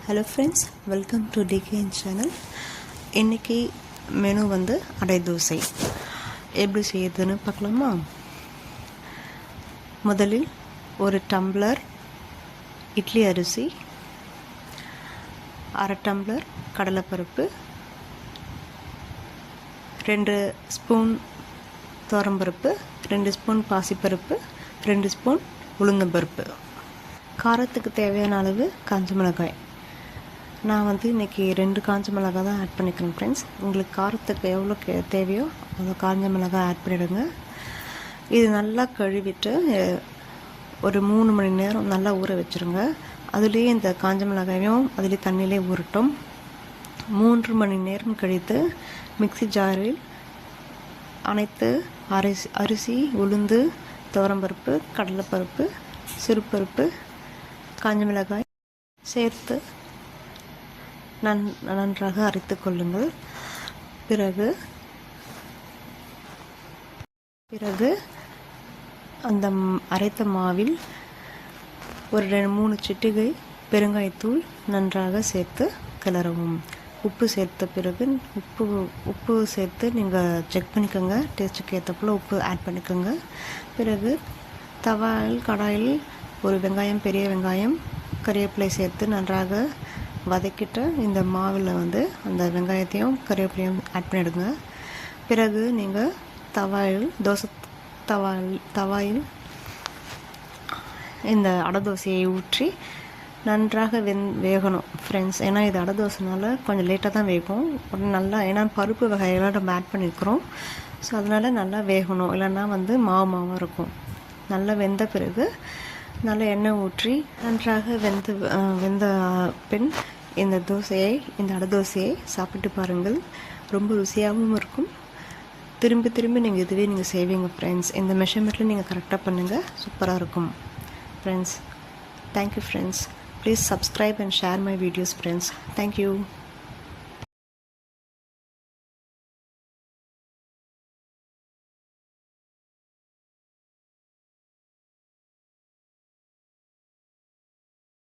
Hello friends, welcome to TKN channel. இன்றைக்கி menu வந்து அடை தோசை எப்படி செய்யுதுன்னு பார்க்கலாமா? முதலில் ஒரு டம்ளர் இட்லி அரிசி, அரை டம்ளர் கடலைப்பருப்பு, 2 ஸ்பூன் துவரம்பருப்பு, 2 ஸ்பூன் பாசிப்பருப்பு, 2 ஸ்பூன் உளுந்தம்பருப்பு, காரத்துக்கு தேவையான அளவு காஞ்ச மிளகாய். நான் வந்து இன்றைக்கி 2 காஞ்ச மிளகாய் தான் ஆட் பண்ணிக்கிறேன் ஃப்ரெண்ட்ஸ். உங்களுக்கு காரத்துக்கு எவ்வளோ தேவையோ அவ்வளோ காஞ்ச மிளகாய் ஆட் பண்ணிவிடுங்க. இது நல்லா கழுவிட்டு ஒரு 3 மணி நேரம் நல்லா ஊற வச்சுருங்க. அதுலேயே இந்த காஞ்ச மிளகாயும் அதுலேயே தண்ணியிலே ஊறட்டும். 3 மணி நேரம் கழித்து மிக்ஸி ஜாரில் அனைத்து அரிசி, உளுந்து, துவரம்பருப்பு, கடலைப்பருப்பு, சிறுபருப்பு, காஞ்ச மிளகாய் சேர்த்து நன்றாக அரைத்து கொள்ளுங்கள். பிறகு அந்த அரைத்த மாவில் ஒரு 2-3 சிட்டிகை பெருங்காயத்தூள் நன்றாக சேர்த்து கிளறவும். உப்பு சேர்த்த பிறகு உப்பு சேர்த்து நீங்கள் செக் பண்ணிக்கோங்க. டேஸ்ட்டுக்கு ஏற்றப்போல் உப்பு ஆட் பண்ணிக்கோங்க. பிறகு கடாயில் ஒரு வெங்காயம், பெரிய வெங்காயம், கறிவேப்பிலை சேர்த்து நன்றாக வதக்கிட்டு இந்த மாவில் வந்து அந்த வெங்காயத்தையும் கறிவேப்பிலையும் ஆட் பண்ணிவிடுங்க. பிறகு நீங்கள் தோசை தவாயில் இந்த அடை தோசையை ஊற்றி நன்றாக வேகணும் ஃப்ரெண்ட்ஸ். ஏன்னா இது அடை தோசைனால கொஞ்சம் லேட்டாக தான் வேகும். நல்லா ஏன்னா பருப்பு வகையெல்லாம் நம்ம ஆட் பண்ணியிருக்கிறோம். ஸோ அதனால் நல்லா வேகணும், இல்லைன்னா வந்து மாவாக இருக்கும். நல்லா வெந்த பிறகு நல்லா எண்ணெய் ஊற்றி நன்றாக வெந்த பின் இந்த அடை தோசையை சாப்பிட்டு பாருங்கள். ரொம்ப ருசியாகவும் இருக்கும். திரும்பி நீங்கள் இதுவே நீங்கள் செய்வீங்க ஃப்ரெண்ட்ஸ். இந்த மெஷர்மெண்ட்டில் நீங்கள் கரெக்டாக பண்ணுங்கள், சூப்பராக இருக்கும் friends. Thank you friends. Please subscribe and share my videos friends. Thank you.